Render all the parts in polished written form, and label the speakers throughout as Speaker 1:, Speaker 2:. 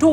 Speaker 1: 2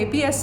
Speaker 1: APS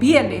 Speaker 1: BLA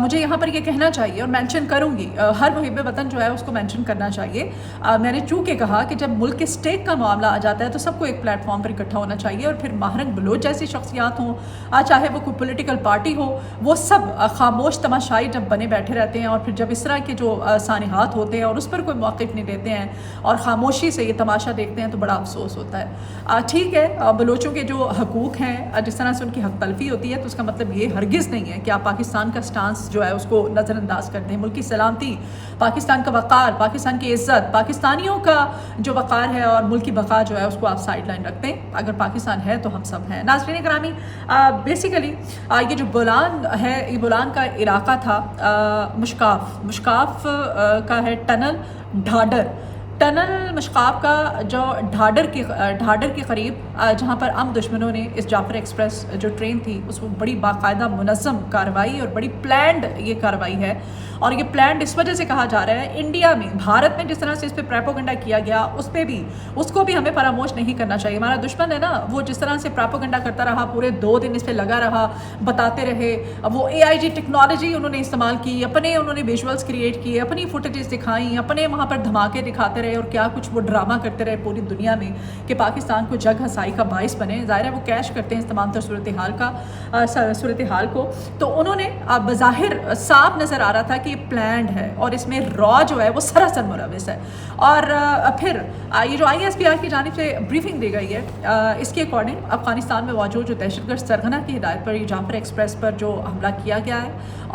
Speaker 1: مجھے یہاں پر یہ کہنا چاہیے اور مینشن کروں گی، ہر محب وطن جو ہے اس کو مینشن کرنا چاہیے. میں نے چونکہ کہا کہ جب ملک کے اسٹیٹ کا معاملہ آ جاتا ہے تو سب کو ایک پلیٹ فارم پر اکٹھا ہونا چاہیے، اور پھر ماہرنگ بلوچ جیسی شخصیات ہوں، چاہے وہ کوئی پولیٹیکل پارٹی ہو، وہ سب خاموش تماشائی جب بنے بیٹھے رہتے ہیں، اور پھر جب اس طرح کے جو سانحات ہوتے ہیں اور اس پر کوئی موقف نہیں لیتے ہیں اور خاموشی سے یہ تماشا دیکھتے ہیں تو بڑا افسوس ہوتا ہے. ٹھیک ہے، بلوچوں کے جو حقوق ہیں جس طرح سے ان کی حق تلفی ہوتی ہے تو اس کا مطلب یہ ہرگز نہیں ہے کہ آپ پاکستان کا سٹانس جو ہے اس کو نظر انداز کر دیں. ملک کی سلامتی، پاکستان کا وقار، پاکستان کی عزت، پاکستانیوں کا جو وقار ہے اور ملک کی بقا جو ہے اس کو آپ سائڈ لائن رکھ دیں. اگر پاکستان ہے تو ہم سب ہیں. ناظرین گرامی، بیسیکلی یہ جو بولان ہے، یہ بولان کا علاقہ تھا مشکاف کا ہے ٹنل ڈھاڈر. ٹنل مشکاف کا جو ڈھاڈر کے قریب جہاں پر دشمنوں نے اس جعفر ایکسپریس جو ٹرین تھی اس کو بڑی باقاعدہ منظم کارروائی اور بڑی پلانڈ یہ کارروائی ہے. اور یہ پلانڈ اس وجہ سے کہا جا رہا ہے، انڈیا میں، بھارت میں جس طرح سے اس پہ پراپوگنڈا کیا گیا اس کو بھی ہمیں فراموش نہیں کرنا چاہیے. ہمارا دشمن ہے نا، وہ جس طرح سے پراپوگنڈا کرتا رہا، پورے 2 دن اس پہ لگا رہا، بتاتے رہے. وہ AIG ٹیکنالوجی انہوں نے استعمال کی، اپنے انہوں نے ویژولز کریٹ کیے، اپنی فوٹیجز دکھائیں، اپنے وہاں پر دھماکے دکھاتے رہے اور کیا کچھ وہ ڈرامہ کرتے رہے پوری دنیا میں کہ پاکستان کو جگ ہسائی کا باعث بنے. ظاہر ہے وہ کیش کرتے ہیں اس تمام تر صورتحال کو. تو انہوں نے بظاہر صاف نظر آ رہا تھا کہ یہ پلانڈ ہے اور اس میں را جو ہے وہ سراسر ملوث ہے. اور پھر یہ جو ISPR کی جانب سے بریفنگ دی گئی ہے، اس کے اکارڈنگ افغانستان میں موجود جو دہشت گرد سرغنہ کی ہدایت پر یہ جعفر ایکسپریس پر جو حملہ کیا گیا ہے،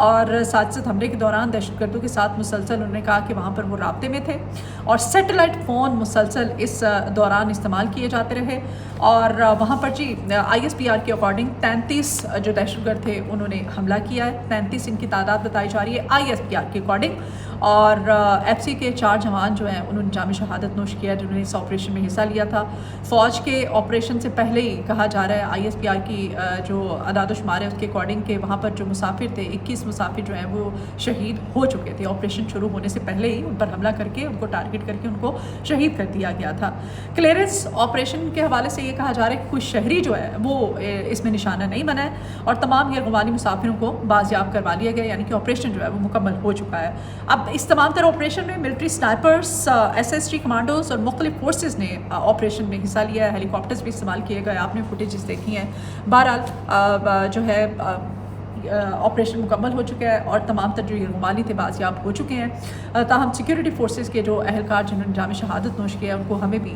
Speaker 1: اور ساتھ حملے کے دوران دہشت گردوں کے ساتھ مسلسل انہوں نے کہا کہ وہاں پر وہ رابطے میں تھے اور سیٹلائٹ فون مسلسل اس دوران استعمال کیے جاتے رہے. اور وہاں پر ISPR کے اکارڈنگ 33 جو دہشت گرد تھے انہوں نے حملہ کیا ہے. 33 ان کی تعداد بتائی جا رہی ہے ISPR کے اکارڈنگ. اور FC کے 4 جوان جو ہیں انہوں نے جام شہادت نوش کیا جنہوں نے اس آپریشن میں حصہ لیا تھا. فوج کے آپریشن سے پہلے ہی کہا جا رہا ہے ISPR کی جو اعداد و شمار ہے اس کے اکارڈنگ کہ وہاں پر جو مسافر تھے 21 مسافر جو ہیں وہ شہید ہو چکے تھے. آپریشن شروع ہونے سے پہلے ہی ان پر حملہ کر کے ان کو ٹارگٹ کر کے ان کو شہید کر دیا گیا تھا. کلیئرنس آپریشن کے حوالے سے یہ کہا جا رہا ہے کہ کوئی شہری جو ہے وہ اس میں نشانہ نہیں بنا ہے اور تمام یرغمالی مسافروں کو بازیاب کروا لیا گیا، یعنی کہ آپریشن جو ہے وہ مکمل ہو چکا ہے. اب اس تمام تر آپریشن میں ملٹری سنائپرز، SST کمانڈوز اور مختلف فورسز نے آپریشن میں حصہ لیا ہے. ہیلی کاپٹرز بھی استعمال کیے گئے، آپ نے فوٹیجز دیکھی ہیں. بہرحال جو ہے آپریشن مکمل ہو چکا ہے اور تمام تر جو یرغمالی تھے بازیاب ہو چکے ہیں. تاہم سیکیورٹی فورسز کے جو اہلکار جنہوں نے جام شہادت نوش کیا ان کو ہمیں بھی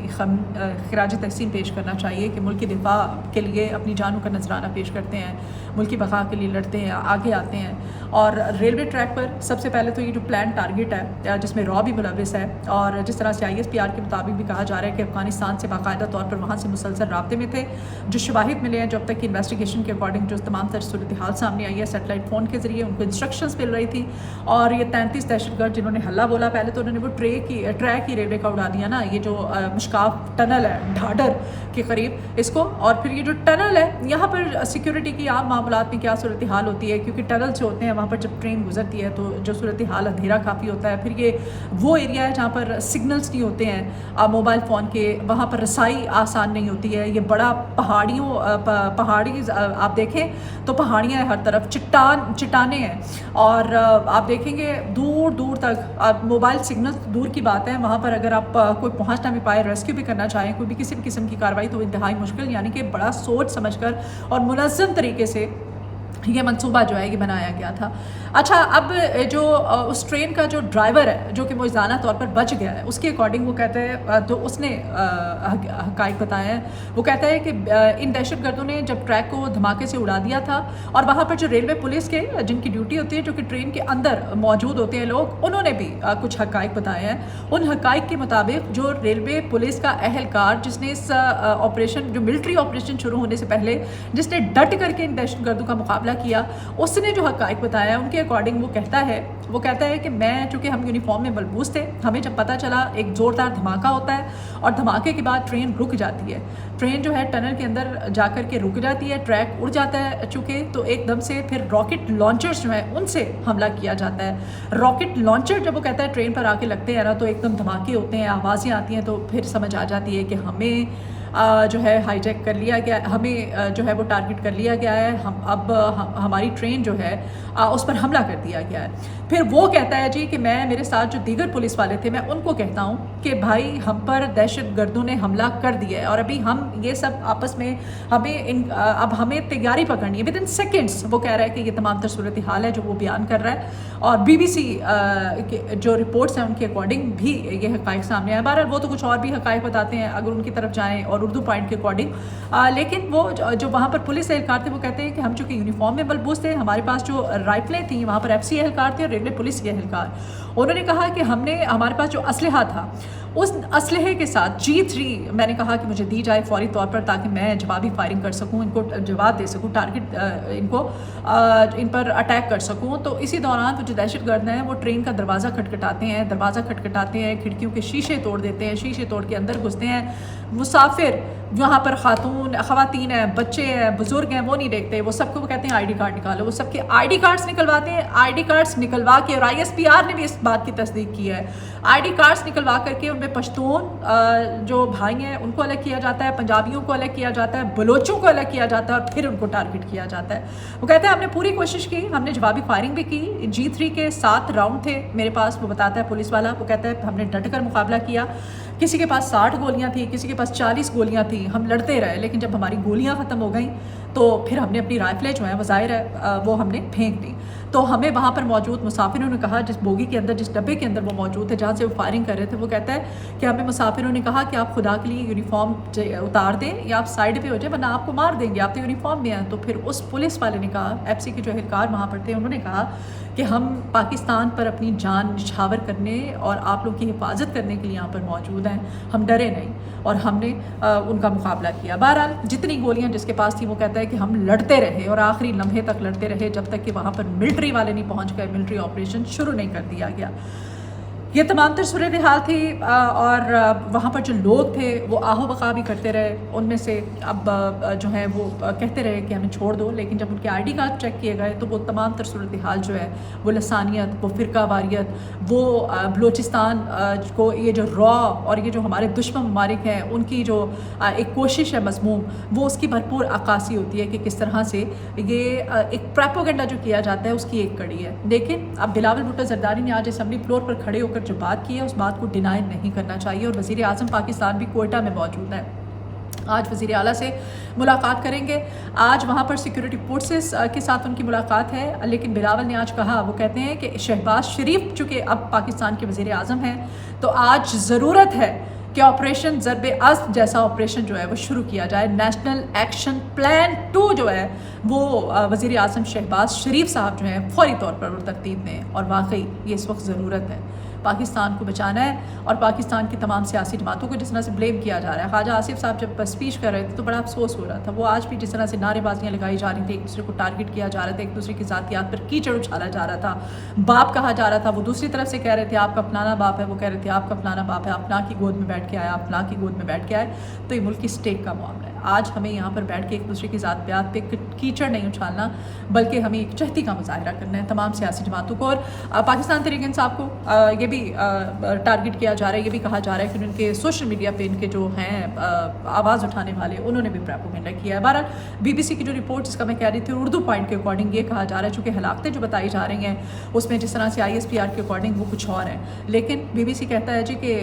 Speaker 1: خراج تحسین پیش کرنا چاہیے کہ ملک کی دفاع کے لیے اپنی جانوں کا نذرانہ پیش کرتے ہیں، ملک کی بقا کے لیے لڑتے ہیں، آگے آتے ہیں. اور ریلوے ٹریک پر سب سے پہلے تو یہ جو پلان ٹارگٹ ہے جس میں را بھی ملوث ہے، اور جس طرح سے ISPR کے مطابق بھی کہا جا رہا ہے کہ افغانستان سے باقاعدہ طور پر وہاں سے مسلسل رابطے میں تھے. جو شواہد ملے ہیں جب تک کہ انویسٹیگیشن کے اکارڈنگ جو تمام تر صورتحال سامنے آئی ہے، سیٹلائٹ فون کے ذریعے ان کو انسٹرکشنز مل رہی تھی. اور یہ 33 دہشت گرد جنہوں نے حلہ بولا، پہلے تو انہوں نے وہ ٹریک ہی ریلوے کا اڑا دیا نا، یہ جو مشکاف ٹنل ہے ڈھاڈر کے قریب اس کو. اور پھر یہ جو ٹنل ہے یہاں پر سیکیورٹی کی عام معاملات میں کیا صورتحال ہوتی ہے، کیونکہ ٹنل جو ہوتے ہیں وہاں پر جب ٹرین گزرتی ہے تو جو صورتحال اندھیرا کافی ہوتا ہے. پھر یہ وہ ایریا ہے جہاں پر سگنلز نہیں ہوتے ہیں موبائل فون کے، وہاں پر رسائی آسان نہیں ہوتی ہے. یہ بڑا پہاڑی آپ دیکھیں تو پہاڑیاں ہیں ہر طرف، چٹانیں ہیں. اور آپ دیکھیں گے دور دور تک موبائل سگنل دور کی بات ہے، وہاں پر اگر آپ کوئی پہنچنا بھی پائے، ریسکیو بھی کرنا چاہیں، کوئی بھی کسی بھی قسم کی کارروائی، تو انتہائی مشکل. یعنی کہ بڑا سوچ سمجھ کر اور منظم طریقے سے یہ منصوبہ جو ہے یہ بنایا گیا تھا. اچھا، اب جو اس ٹرین کا جو ڈرائیور ہے جو کہ موزانہ طور پر بچ گیا ہے، اس کے اکارڈنگ وہ کہتا ہے، تو اس نے حقائق بتایا ہے. وہ کہتا ہے کہ ان دہشت گردوں نے جب ٹریک کو دھماکے سے اڑا دیا تھا، اور وہاں پر جو ریلوے پولیس کے جن کی ڈیوٹی ہوتی ہے، جو کہ ٹرین کے اندر موجود ہوتے ہیں لوگ، انہوں نے بھی کچھ حقائق بتائے ہیں. ان حقائق کے مطابق جو ریلوے پولیس کا اہلکار جس نے اس آپریشن، جو ملٹری آپریشن شروع ہونے سے پہلے جس نے ڈٹ کر کے ان دہشت گردوں کا مقابلہ کیا، اس نے جو حقائق بتایا ان کے اکارڈنگ وہ کہتا ہے کہ میں، چونکہ ہم یونیفارم میں ملبوس تھے، ہمیں جب پتہ چلا ایک زوردار دھماکہ ہوتا ہے اور دھماکے کے بعد ٹرین رک جاتی ہے. ٹرین جو ہے ٹنل کے اندر جا کر کے رک جاتی ہے، ٹریک اڑ جاتا ہے چونکہ، تو ایک دم سے پھر راکٹ لانچرز جو ہیں ان سے حملہ کیا جاتا ہے. راکٹ لانچر جب وہ کہتا ہے ٹرین پر آ کے لگتے ہیں نا، تو ایک دم دھماکے ہوتے ہیں، آوازیں آتی ہیں، تو پھر سمجھ آ جاتی ہے کہ ہمیں جو ہے ہائی جیک کر لیا گیا، ہمیں جو ہے وہ ٹارگٹ کر لیا گیا ہے، اب ہماری ٹرین جو ہے اس پر حملہ کر دیا گیا ہے۔ پھر وہ کہتا ہے جی کہ میرے ساتھ جو دیگر پولیس والے تھے، میں ان کو کہتا ہوں کہ بھائی ہم پر دہشت گردوں نے حملہ کر دیا ہے، اور ابھی ہم یہ سب آپس میں اب ہمیں تیاری پکڑنی ہے ود ان سیکنڈس۔ وہ کہہ رہا ہے کہ یہ تمام تر صورتحال ہے جو وہ بیان کر رہا ہے، اور BBC جو رپورٹس ہیں ان کے اکارڈنگ بھی یہ حقائق سامنے آئے۔ بہرحال وہ تو کچھ اور بھی حقائق بتاتے ہیں اگر ان کی طرف جائیں، اور اردو پوائنٹ کے اکارڈنگ، لیکن وہ جو وہاں پر پولیس اہلکار تھے وہ کہتے ہیں کہ ہم چونکہ یونیفارم میں ملبوس تھے، ہمارے پاس جو رائفلیں تھیں، وہاں پر FC اہلکار تھے اور ریلوے پولیس کے اہلکار، انہوں نے کہا کہ ہمارے پاس جو اسلحہ تھا اس اسلحے کے ساتھ G3 میں نے کہا کہ مجھے دی جائے فوری طور پر، تاکہ میں جوابی فائرنگ کر سکوں، ان کو جواب دے سکوں، ٹارگٹ ان پر اٹیک کر سکوں۔ تو اسی دوران وہ جو دہشت گرد ہیں وہ ٹرین کا دروازہ کھٹکھٹاتے ہیں، کھڑکیوں کے شیشے توڑ دیتے ہیں، شیشے توڑ کے اندر گھستے ہیں۔ مسافر وہاں پر خواتین ہیں، بچے ہیں، بزرگ ہیں، وہ نہیں دیکھتے، وہ سب کو وہ کہتے ہیں ID کارڈ نکالو، وہ سب کے ID کارڈز نکلواتے ہیں۔ ID کارڈز نکلوا کے، اور ISPR نے بھی اس بات کی تصدیق کی ہے، ID کارڈز نکلوا کر کے ان میں پشتون جو بھائی ہیں ان کو الگ کیا جاتا ہے، پنجابیوں کو الگ کیا جاتا ہے، بلوچوں کو الگ کیا جاتا ہے، اور پھر ان کو ٹارگٹ کیا جاتا ہے۔ وہ کہتے ہیں ہم نے پوری کوشش کی، ہم نے جوابی فائرنگ بھی کی، G3 کے 7 راؤنڈ تھے میرے پاس، وہ بتاتا ہے پولیس والا، وہ کہتا ہے ہم نے ڈٹ کر مقابلہ کیا، کسی کے پاس 60 گولیاں تھیں، کسی کے پاس 40 گولیاں تھیں، ہم لڑتے رہے، لیکن جب ہماری گولیاں ختم ہو گئیں تو پھر ہم نے اپنی رائفلیں جو ہیں وہ ظاہر ہے وہ ہم نے پھینک دی۔ تو ہمیں وہاں پر موجود مسافروں نے کہا، جس بوگی کے اندر، جس ڈبے کے اندر وہ موجود تھے جہاں سے وہ فائرنگ کر رہے تھے، وہ کہتا ہے کہ ہمیں مسافروں نے کہا کہ آپ خدا کے لیے یونیفارم اتار دیں یا آپ سائڈ پہ ہو جائیں ورنہ آپ کو مار دیں گے، آپ تو یونیفارم میں ہیں۔ تو پھر اس پولیس والے نے کہا، FC کے جو اہلکار وہاں پر تھے، انہوں نے کہا کہ ہم پاکستان پر اپنی جان نچھاور کرنے اور آپ لوگ کی حفاظت کرنے کے لیے یہاں پر موجود ہیں، ہم ڈرے نہیں، اور ہم نے ان کا مقابلہ کیا۔ بہرحال جتنی گولیاں جس کے پاس تھی، وہ کہتا ہے کہ ہم لڑتے رہے اور آخری لمحے تک لڑتے رہے، جب تک کہ وہاں پر ملٹری والے نہیں پہنچ گئے، ملٹری آپریشن شروع نہیں کر دیا گیا۔ یہ تمام تر صورتحال تھی، اور وہاں پر جو لوگ تھے وہ آہو بقا بھی کرتے رہے، ان میں سے اب جو ہے وہ کہتے رہے کہ ہمیں چھوڑ دو، لیکن جب ان کے ID کارڈ چیک کیے گئے تو وہ تمام تر صورتحال جو ہے وہ لسانیت، وہ فرقہ واریت، وہ بلوچستان کو یہ جو را اور یہ جو ہمارے دشمن ممالک ہیں ان کی جو ایک کوشش ہے مذموم، وہ اس کی بھرپور عکاسی ہوتی ہے کہ کس طرح سے یہ ایک پروپیگنڈا جو کیا جاتا ہے اس کی ایک کڑی ہے۔ لیکن اب بلاول بھٹو زرداری نے آج اسمبلی فلور پر کھڑے ہو کر جو بات کی ہے اس بات کو ڈینائی نہیں کرنا چاہیے، اور وزیر اعظم پاکستان بھی کوئٹہ میں موجود ہے، آج وزیر اعلیٰ سے ملاقات کریں گے، آج وہاں پر سیکیورٹی فورسز کے ساتھ ان کی ملاقات ہے۔ لیکن بلاول نے آج کہا، وہ کہتے ہیں کہ شہباز شریف چونکہ اب پاکستان کے وزیر اعظم ہیں تو آج ضرورت ہے کہ آپریشن ضرب اسب جیسا آپریشن جو ہے وہ شروع کیا جائے، نیشنل ایکشن پلان 2 جو ہے وہ وزیر اعظم شہباز شریف صاحب جو ہیں فوری طور پر ترتیب دیں، اور واقعی یہ اس وقت ضرورت ہے، پاکستان کو بچانا ہے، اور پاکستان کی تمام سیاسی جماعتوں کو جس طرح سے بلیم کیا جا رہا ہے۔ خواجہ آصف صاحب جب اسپیچ کر رہے تھے تو بڑا افسوس ہو رہا تھا، وہ آج بھی جس طرح سے نعرے بازیاں لگائی جا رہی تھیں، ایک دوسرے کو ٹارگٹ کیا جا رہا تھا، ایک دوسرے کی ذاتیات پر کیچڑ اچھالا جا رہا تھا، باپ کہا جا رہا تھا، وہ دوسری طرف سے کہہ رہے تھے آپ کا فلانا باپ ہے، وہ کہہ رہے تھے آپ کا فلانا باپ ہے، آپ فلاں کی گود میں بیٹھ کے آیا، آپ فلاں کی گود میں بیٹھ کے آئے۔ تو یہ ملک کی اسٹیک کا معاملہ ہے، آج ہمیں یہاں پر بیٹھ کے ایک دوسرے کی ذات بیات پہ کیچڑ نہیں اچھالنا، بلکہ ہمیں ایک چہتی کا مظاہرہ کرنا ہے تمام سیاسی جماعتوں کو۔ اور پاکستان تحریک انصاف کو یہ بھی ٹارگٹ کیا جا رہا ہے، یہ بھی کہا جا رہا ہے کہ ان کے سوشل میڈیا پہ ان کے جو ہیں آواز اٹھانے والے انہوں نے بھی پروپیگنڈا کیا ہے۔ بہرحال BBC کی جو رپورٹ جس کا میں کہہ رہی تھی اردو پوائنٹ کے اکارڈنگ یہ کہا جا رہا ہے، چونکہ ہلاکتیں جو بتائی جا رہی ہیں اس میں جس طرح سے ISPR کے اکارڈنگ وہ کچھ اور ہیں، لیکن BBC کہتا ہے جی کہ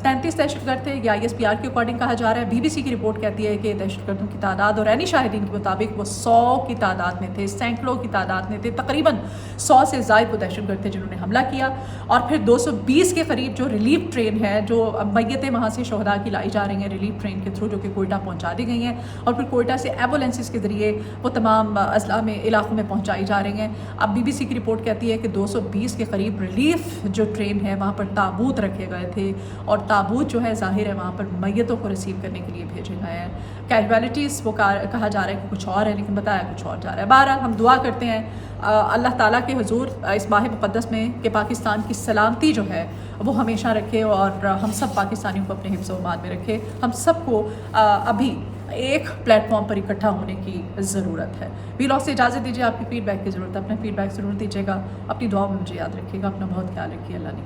Speaker 1: 33 دہشت گرد تھے، یا ISPR کے اکارڈنگ کہا جا رہا ہے۔ BBC کی رپورٹ کہتی ہے کہ دہشت گردوں کی تعداد اور عینی شاہدین کے مطابق وہ 100 کی تعداد میں تھے، سینکڑوں کی تعداد میں تھے، تقریباً 100 سے زائد وہ دہشت گرد تھے جنہوں نے حملہ کیا، اور پھر 220 کے قریب جو ریلیف ٹرین ہے، جو میتیں وہاں سے شہداء کی لائی جا رہی ہیں ریلیف ٹرین کے تھرو، جو کہ کوئٹہ پہنچا دی گئی ہیں، اور پھر کوئٹہ سے ایمبولینسز کے ذریعے وہ تمام اضلاع میں علاقوں میں پہنچائی جا رہی ہیں۔ اب BBC کی رپورٹ کہتی ہے کہ 220 کے قریب ریلیف جو ٹرین ہے وہاں پر تابوت رکھے گئے تھے، اور تابوت جو ہے ظاہر ہے وہاں پر میتوں کو ریسیو کرنے کے لیے بھیجے گئے ہیں۔ کیجویلٹیز وہ کہا جا رہا ہے کہ کچھ اور ہے، لیکن بتایا کچھ اور جا رہا ہے۔ بہرحال ہم دعا کرتے ہیں اللہ تعالیٰ کے حضور اس ماہ مقدس میں کہ پاکستان کی سلامتی جو ہے وہ ہمیشہ رکھے، اور ہم سب پاکستانیوں کو اپنے حفظ و امان میں رکھے۔ ہم سب کو ابھی ایک پلیٹ فارم پر اکٹھا ہونے کی ضرورت ہے۔ ویلاگ سے اجازت دیجیے، آپ کی فیڈ بیک کی ضرورت ہے، اپنا فیڈ بیک ضرور دیجیے گا، اپنی دعا میں مجھے یاد رکھیے گا، اپنا بہت خیال رکھیے، اللہ نے